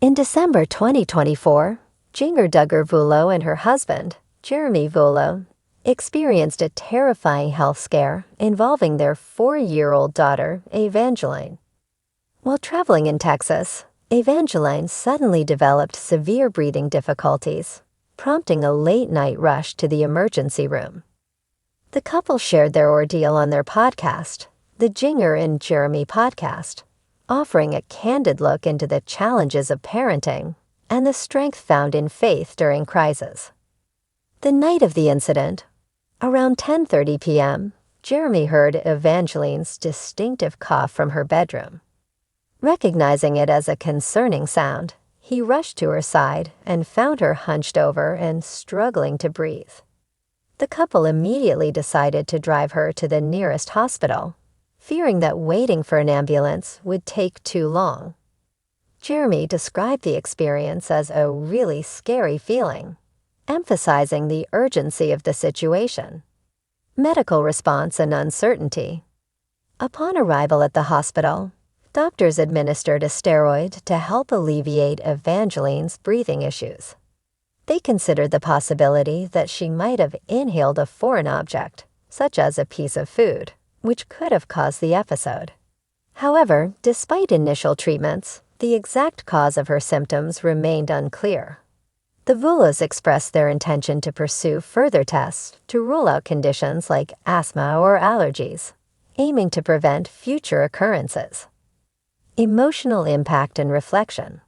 In December 2024, Jinger Duggar and her husband, Jeremy Vuolo, experienced a terrifying health scare involving their 4-year-old daughter, Evangeline. While traveling in Texas, Evangeline suddenly developed severe breathing difficulties, prompting a late-night rush to the emergency room. The couple shared their ordeal on their podcast, the Jinger and Jeremy podcast, offering a candid look into the challenges of parenting and the strength found in faith during crisis. The night of the incident, around 10:30 p.m., Jeremy heard Evangeline's distinctive cough from her bedroom. Recognizing it as a concerning sound, he rushed to her side and found her hunched over and struggling to breathe. The couple immediately decided to drive her to the nearest hospital, fearing that waiting for an ambulance would take too long. Jeremy described the experience as a really scary feeling, emphasizing the urgency of the situation, medical response, and uncertainty. Upon arrival at the hospital, doctors administered a steroid to help alleviate Evangeline's breathing issues. They considered the possibility that she might have inhaled a foreign object, such as a piece of food, which could have caused the episode. However, despite initial treatments, the exact cause of her symptoms remained unclear. The Vuolos expressed their intention to pursue further tests to rule out conditions like asthma or allergies, aiming to prevent future occurrences. Emotional impact and reflection.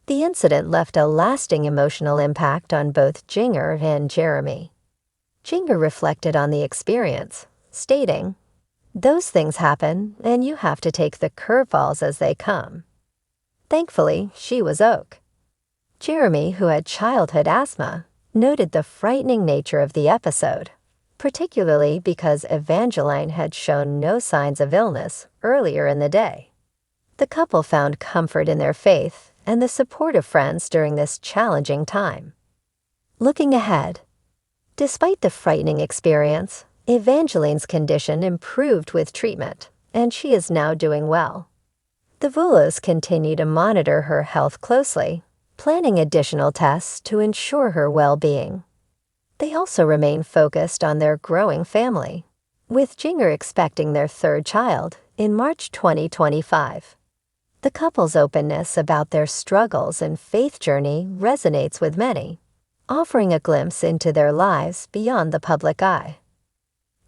The incident left a lasting emotional impact on both Jinger and Jeremy. Jinger reflected on the experience, stating, "Those things happen, and you have to take the curveballs as they come." Thankfully, she was okay. Jeremy, who had childhood asthma, noted the frightening nature of the episode, particularly because Evangeline had shown no signs of illness earlier in the day. The couple found comfort in their faith and the support of friends during this challenging time. Looking ahead, despite the frightening experience, Evangeline's condition improved with treatment, and she is now doing well. The Vuolos continue to monitor her health closely, planning additional tests to ensure her well-being. They also remain focused on their growing family, with Jinger expecting their third child in March 2025. The couple's openness about their struggles and faith journey resonates with many, offering a glimpse into their lives beyond the public eye.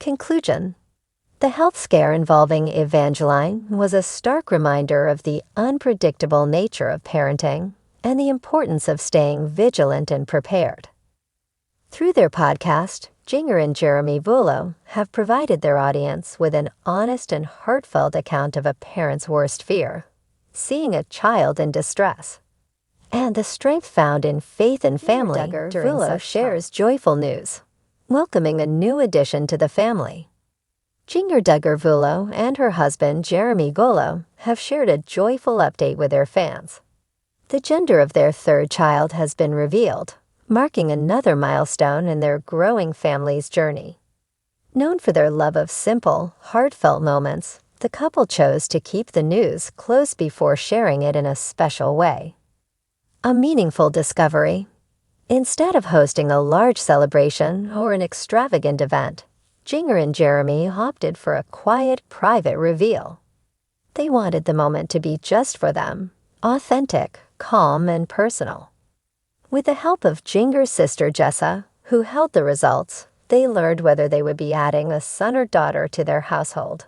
Conclusion. The health scare involving Evangeline was a stark reminder of the unpredictable nature of parenting and the importance of staying vigilant and prepared. Through their podcast, Jinger and Jeremy Vuolo have provided their audience with an honest and heartfelt account of a parent's worst fear, seeing a child in distress, and the strength found in faith and family. Vuolo shares joyful news, welcoming a new addition to the family. Jinger Duggar Vuolo and her husband Jeremy Vuolo have shared a joyful update with their fans. The gender of their third child has been revealed, marking another milestone in their growing family's journey. Known for their love of simple, heartfelt moments, the couple chose to keep the news close before sharing it in a special way. A meaningful discovery. Instead of hosting a large celebration or an extravagant event, Jinger and Jeremy opted for a quiet, private reveal. They wanted the moment to be just for them, authentic, calm, and personal. With the help of Jinger's sister Jessa, who held the results, they learned whether they would be adding a son or daughter to their household.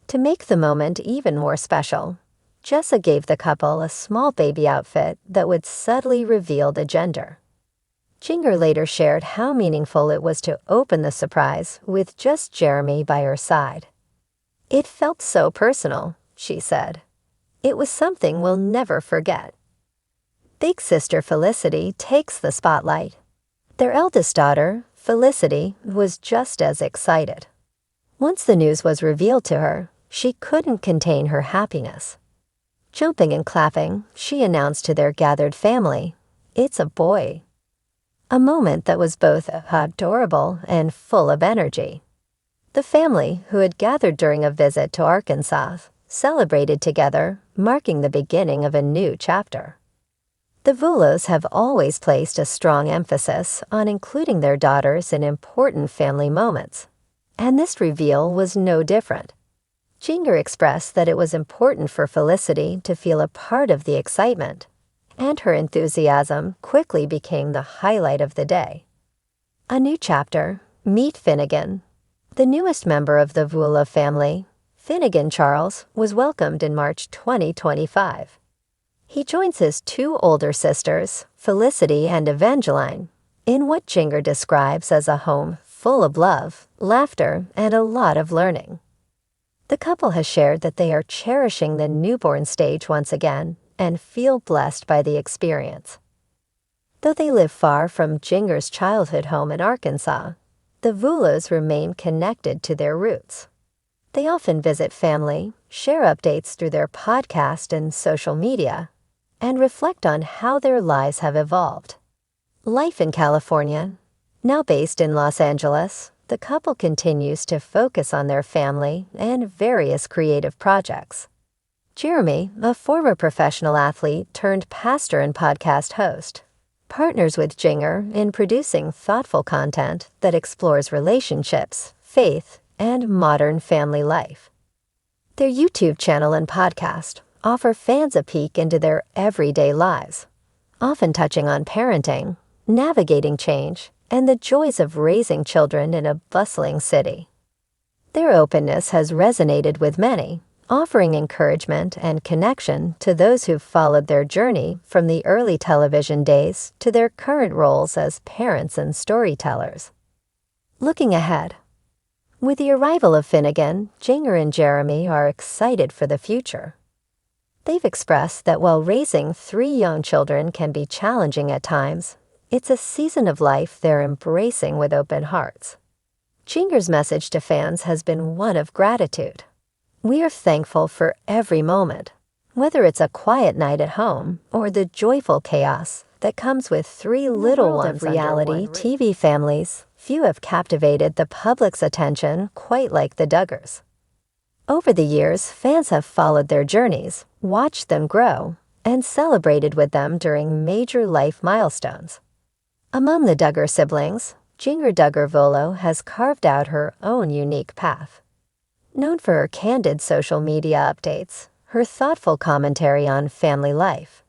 To make the moment even more special, Jessa gave the couple a small baby outfit that would subtly reveal the gender. Jinger later shared how meaningful it was to open the surprise with just Jeremy by her side. "It felt so personal," she said. "It was something we'll never forget." Big sister Felicity takes the spotlight. Their eldest daughter, Felicity, was just as excited. Once the news was revealed to her, she couldn't contain her happiness. Jumping and clapping, she announced to their gathered family, "It's a boy." A moment that was both adorable and full of energy. The family, who had gathered during a visit to Arkansas, celebrated together, marking the beginning of a new chapter. The Vulos have always placed a strong emphasis on including their daughters in important family moments, and this reveal was no different. Jinger expressed that it was important for Felicity to feel a part of the excitement, and her enthusiasm quickly became the highlight of the day. A new chapter, Meet Finnegan. The newest member of the Vulo family, Finnegan Charles, was welcomed in March 2025. He joins his two older sisters, Felicity and Evangeline, in what Jinger describes as a home full of love, laughter, and a lot of learning. The couple has shared that they are cherishing the newborn stage once again and feel blessed by the experience. Though they live far from Jinger's childhood home in Arkansas, the Vulos remain connected to their roots. They often visit family, share updates through their podcast and social media, and reflect on how their lives have evolved. Life in California. Now based in Los Angeles, the couple continues to focus on their family and various creative projects. Jeremy, a former professional athlete turned pastor and podcast host, partners with Jinger in producing thoughtful content that explores relationships, faith, and modern family life. Their YouTube channel and podcast offer fans a peek into their everyday lives, often touching on parenting, navigating change, and the joys of raising children in a bustling city. Their openness has resonated with many, offering encouragement and connection to those who've followed their journey from the early television days to their current roles as parents and storytellers. Looking ahead. With the arrival of Finnegan, Jinger and Jeremy are excited for the future. They've expressed that while raising 3 young children can be challenging at times, it's a season of life they're embracing with open hearts. Jinger's message to fans has been one of gratitude. We are thankful for every moment, whether it's a quiet night at home or the joyful chaos that comes with 3 little ones. Reality TV families, few have captivated the public's attention quite like the Duggars. Over the years, fans have followed their journeys, watched them grow, and celebrated with them during major life milestones. Among the Duggar siblings, Jinger Duggar Vuolo has carved out her own unique path. Known for her candid social media updates, her thoughtful commentary on family life,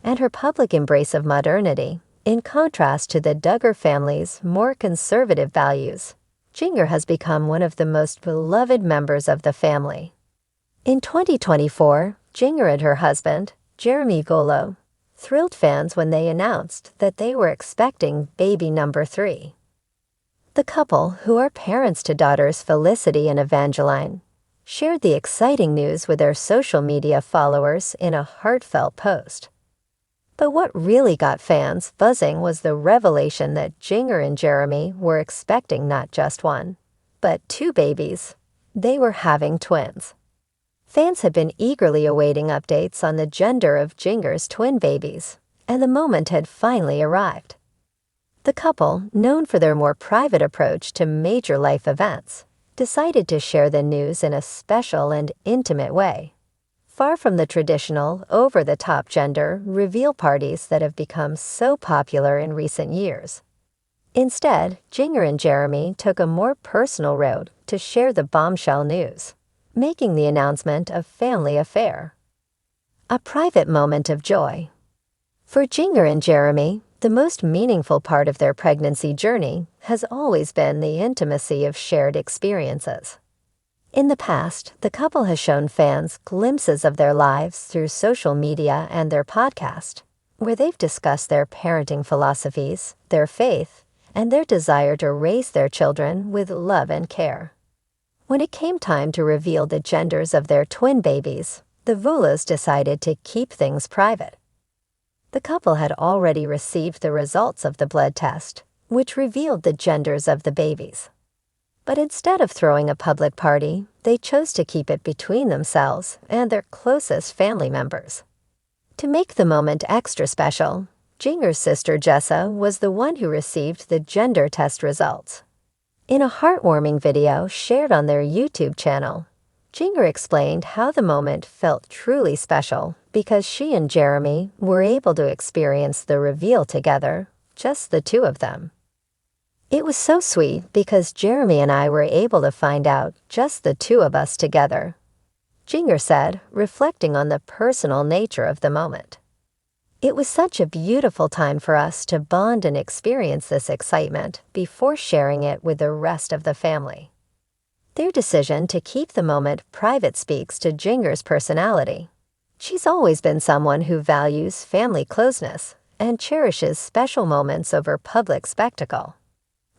and her public embrace of modernity, in contrast to the Duggar family's more conservative values, Jinger has become one of the most beloved members of the family. In 2024, Jinger and her husband, Jeremy Vuolo, thrilled fans when they announced that they were expecting baby number 3. The couple, who are parents to daughters Felicity and Evangeline, shared the exciting news with their social media followers in a heartfelt post. But what really got fans buzzing was the revelation that Jinger and Jeremy were expecting not just 1, but 2 babies. They were having twins. Fans had been eagerly awaiting updates on the gender of Jinger's twin babies, and the moment had finally arrived. The couple, known for their more private approach to major life events, decided to share the news in a special and intimate way. Far from the traditional, over-the-top gender reveal parties that have become so popular in recent years. Instead, Jinger and Jeremy took a more personal road to share the bombshell news, making the announcement a family affair. A private moment of joy. For Jinger and Jeremy, the most meaningful part of their pregnancy journey has always been the intimacy of shared experiences. In the past, the couple has shown fans glimpses of their lives through social media and their podcast, where they've discussed their parenting philosophies, their faith, and their desire to raise their children with love and care. When it came time to reveal the genders of their twin babies, the Vuolos decided to keep things private. The couple had already received the results of the blood test, which revealed the genders of the babies. But instead of throwing a public party, they chose to keep it between themselves and their closest family members. To make the moment extra special, Jinger's sister Jessa was the one who received the gender test results. In a heartwarming video shared on their YouTube channel, Jinger explained how the moment felt truly special because she and Jeremy were able to experience the reveal together, just the two of them. It was so sweet because Jeremy and I were able to find out just the two of us together, Jinger said, reflecting on the personal nature of the moment. It was such a beautiful time for us to bond and experience this excitement before sharing it with the rest of the family. Their decision to keep the moment private speaks to Jinger's personality. She's always been someone who values family closeness and cherishes special moments over public spectacle.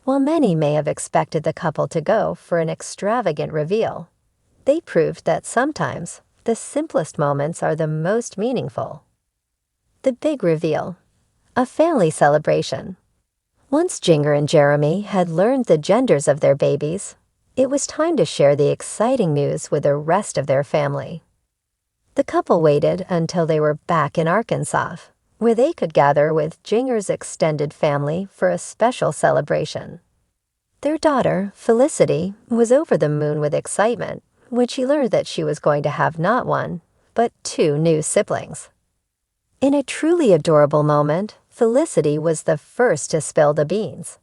While many may have expected the couple to go for an extravagant reveal, they proved that sometimes the simplest moments are the most meaningful. The big reveal. A family celebration. Once Jinger and Jeremy had learned the genders of their babies, it was time to share the exciting news with the rest of their family. The couple waited until they were back in Arkansas, where they could gather with Jinger's extended family for a special celebration. Their daughter, Felicity, was over the moon with excitement when she learned that she was going to have not one, but two new siblings. In a truly adorable moment, Felicity was the first to spill the beans.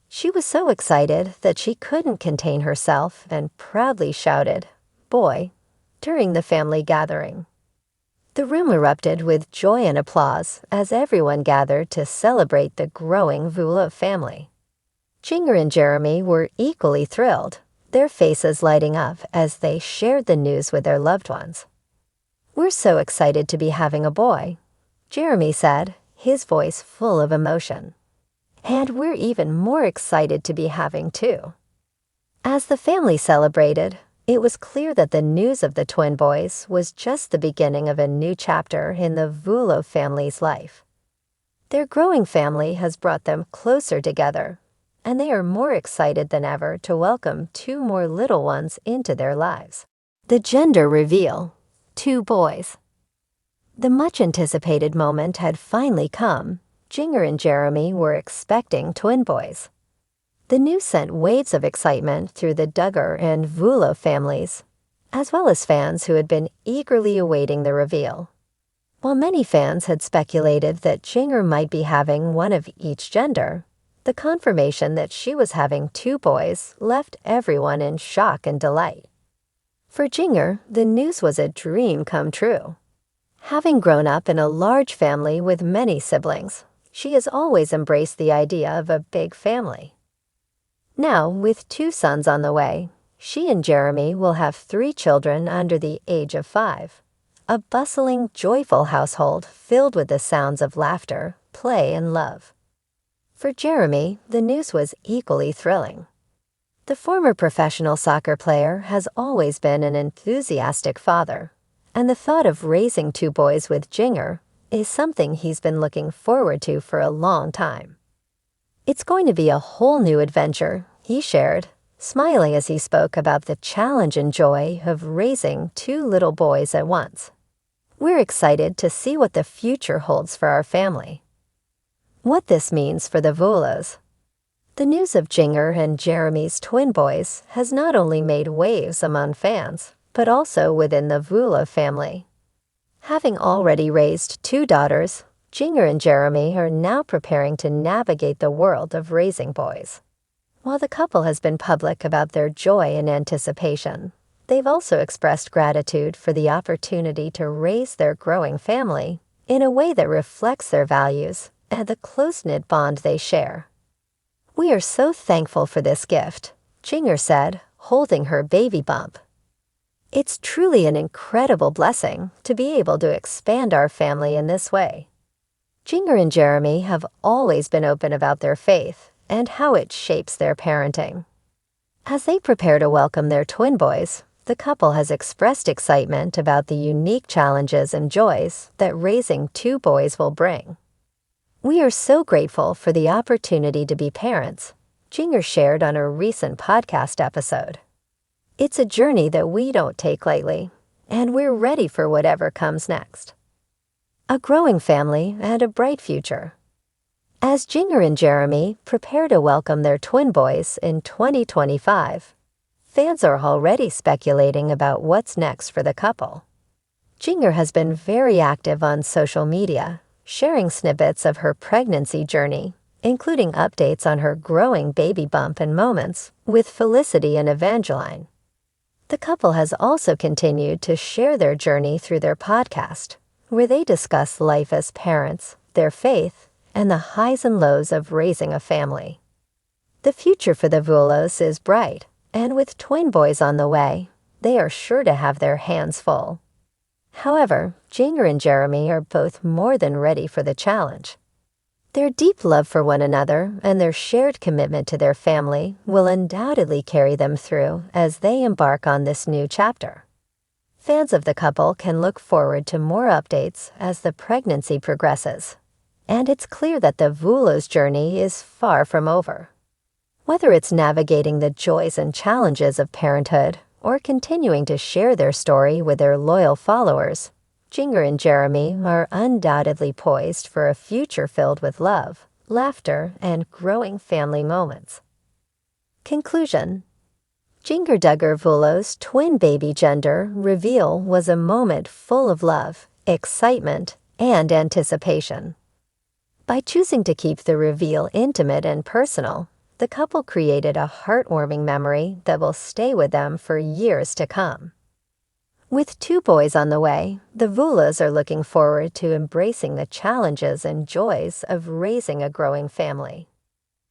She was so excited that she couldn't contain herself and proudly shouted, "Boy," during the family gathering. The room erupted with joy and applause as everyone gathered to celebrate the growing Vula family. Jinger and Jeremy were equally thrilled, their faces lighting up as they shared the news with their loved ones. "We're so excited to be having a boy," Jeremy said, his voice full of emotion. "And we're even more excited to be having two." As the family celebrated, it was clear that the news of the twin boys was just the beginning of a new chapter in the Vulo family's life. Their growing family has brought them closer together, and they are more excited than ever to welcome two more little ones into their lives. The gender reveal. Two boys. The much-anticipated moment had finally come. Jinger and Jeremy were expecting twin boys. The news sent waves of excitement through the Duggar and Vulo families, as well as fans who had been eagerly awaiting the reveal. While many fans had speculated that Jinger might be having one of each gender, the confirmation that she was having two boys left everyone in shock and delight. For Jinger, the news was a dream come true. Having grown up in a large family with many siblings, she has always embraced the idea of a big family. Now, with two sons on the way, she and Jeremy will have 3 children under the age of 5. A bustling, joyful household filled with the sounds of laughter, play, and love. For Jeremy, the news was equally thrilling. The former professional soccer player has always been an enthusiastic father, and the thought of raising 2 boys with Jinger is something he's been looking forward to for a long time. "It's going to be a whole new adventure," he shared, smiling as he spoke about the challenge and joy of raising 2 little boys at once. "We're excited to see what the future holds for our family." What this means for the Vulos. The news of Jinger and Jeremy's twin boys has not only made waves among fans, but also within the Vulo family. Having already raised 2 daughters, Jinger and Jeremy are now preparing to navigate the world of raising boys. While the couple has been public about their joy and anticipation, they've also expressed gratitude for the opportunity to raise their growing family in a way that reflects their values and the close-knit bond they share. "We are so thankful for this gift," Jinger said, holding her baby bump. "It's truly an incredible blessing to be able to expand our family in this way." Jinger and Jeremy have always been open about their faith and how it shapes their parenting. As they prepare to welcome their twin boys, the couple has expressed excitement about the unique challenges and joys that raising 2 boys will bring. "We are so grateful for the opportunity to be parents," Jinger shared on a recent podcast episode. "It's a journey that we don't take lightly, and we're ready for whatever comes next." A growing family and a bright future. As Jinger and Jeremy prepare to welcome their twin boys in 2025, fans are already speculating about what's next for the couple. Jinger has been very active on social media, sharing snippets of her pregnancy journey, including updates on her growing baby bump and moments with Felicity and Evangeline. The couple has also continued to share their journey through their podcast, where they discuss life as parents, their faith, and the highs and lows of raising a family. The future for the Vulos is bright, and with twin boys on the way, they are sure to have their hands full. However, Jinger and Jeremy are both more than ready for the challenge. Their deep love for one another and their shared commitment to their family will undoubtedly carry them through as they embark on this new chapter. Fans of the couple can look forward to more updates as the pregnancy progresses, and it's clear that the Vulos' journey is far from over. Whether it's navigating the joys and challenges of parenthood or continuing to share their story with their loyal followers, Jinger and Jeremy are undoubtedly poised for a future filled with love, laughter, and growing family moments. Conclusion. Jinger Duggar Vulos' twin baby gender reveal was a moment full of love, excitement, and anticipation. By choosing to keep the reveal intimate and personal, the couple created a heartwarming memory that will stay with them for years to come. With two boys on the way, the Vulos are looking forward to embracing the challenges and joys of raising a growing family.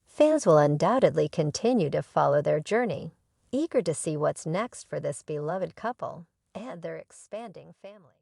Fans will undoubtedly continue to follow their journey, eager to see what's next for this beloved couple and their expanding family.